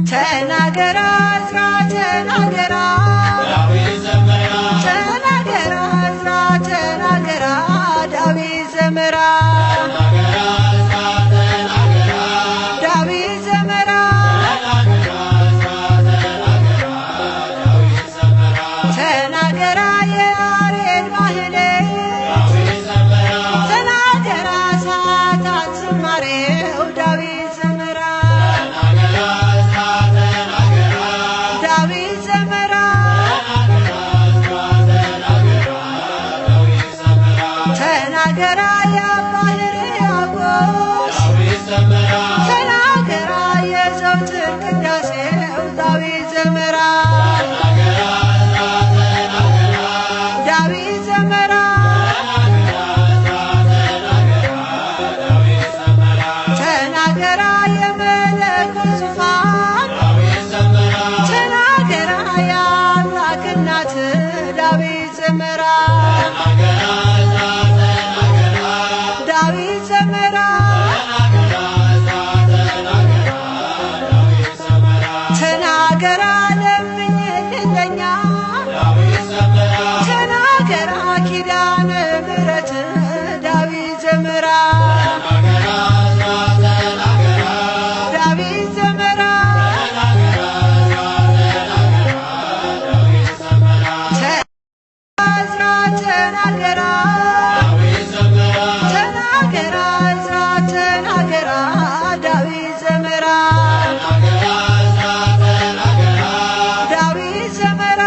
ተናገራ ዕዝራ ተናገራ ዳዊት ዘመራ ተናገራ ዕዝራ ተናገራ ዳዊት ዘመራ ዳዊት ዘመራ ተናገራ የያሬድ ማህሌት ተናገራ ሰዓታት ዝማሬው ዳዊት ዘመራ ተናገራ የባህር ያጎስ ተናገራ የዘውትር ቅዳሴው ዳዊት ዘመራ ዳዊት ዘመራ ተናገራ የመለኮት ዙፋን ተናገራ የአምላክ እናት ዳዊት ዘመራ ዳዊት ዘመራ ተናገራ ለምኝልኛ ተናገራ ኪዳነ ምሕረት ዳዊት ዘመራ ዳዊት ዘመራ ዕዝራ ተናገራ ተናገራ ዕዝራ ተናገራ ዳዊት ዘመራ ዳዊት ዘመራ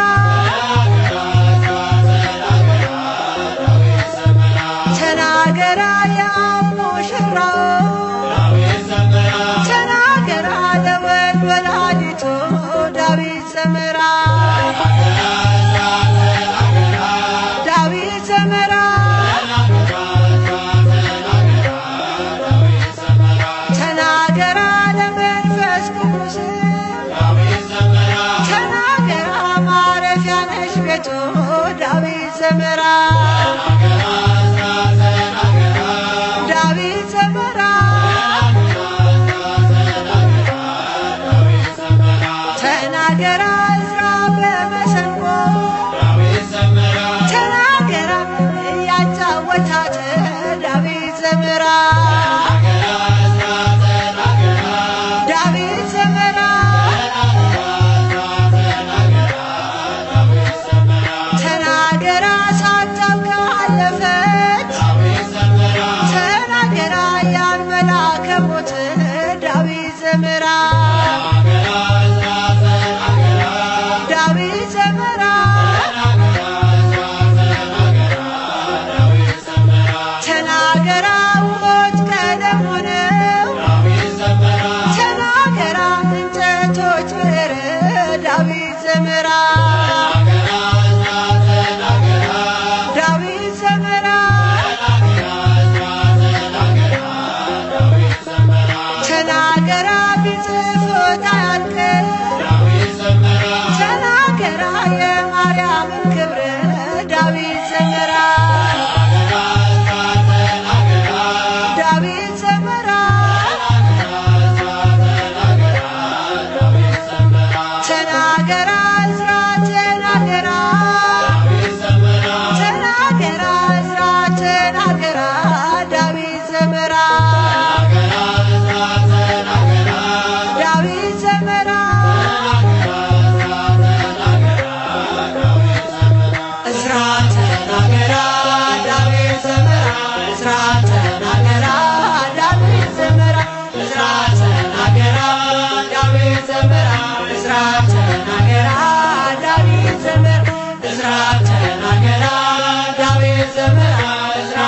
ተናገራ የአብ ሙሽራው ተናገራ ለወልድ ወላዲቱ ዳዊት ዘመራ ዳዊት ዘመራ ተናገራ ለመንፈስ ቅዱስ ተናገራ ማረፊያ ነሽ ቤቱ ዳዊት ዘመራ ዳዊት ዘመራ ተናገራ ዕዝራ በመሰንቆ ተናገራ እያጫወታት ዳዊት ዘመራ ዳዊት ዘመራ ተናገራ ሳታውቅ አለፈች ተናገራ ያን መልአከ ሞት ዳዊት ዘመራ ዳዊት ዘመራ ተናገራ ውሆች ቀለም ሆነው ተናገራ እንጨቶች ብዕር ዳዊት ዘመራ ዳዊት ዘመራ ተናገራ ቢጽፉት አያልቅም ተናገራ የማርያምን ክብር ዳዊት ዘመራ ዳዊት ዘመራ ተናገራ ዕዝራ ተናገራ ተናገራ ዕዝራ ተናገራ ዳዊት ዘመራ ዳዊት ዘመራ ዕዝራ ተናገራ ዳዊት ዘመራ ዕዝራ ተናገራ ዳዊት ዘመራ ዕዝራ ተናገራ ዳዊት ዘመራ ዕዝራ ተናገራ ዳዊት ዘመራ ዕዝራ ተናገራ ዳዊት ዘመራ ዕዝራ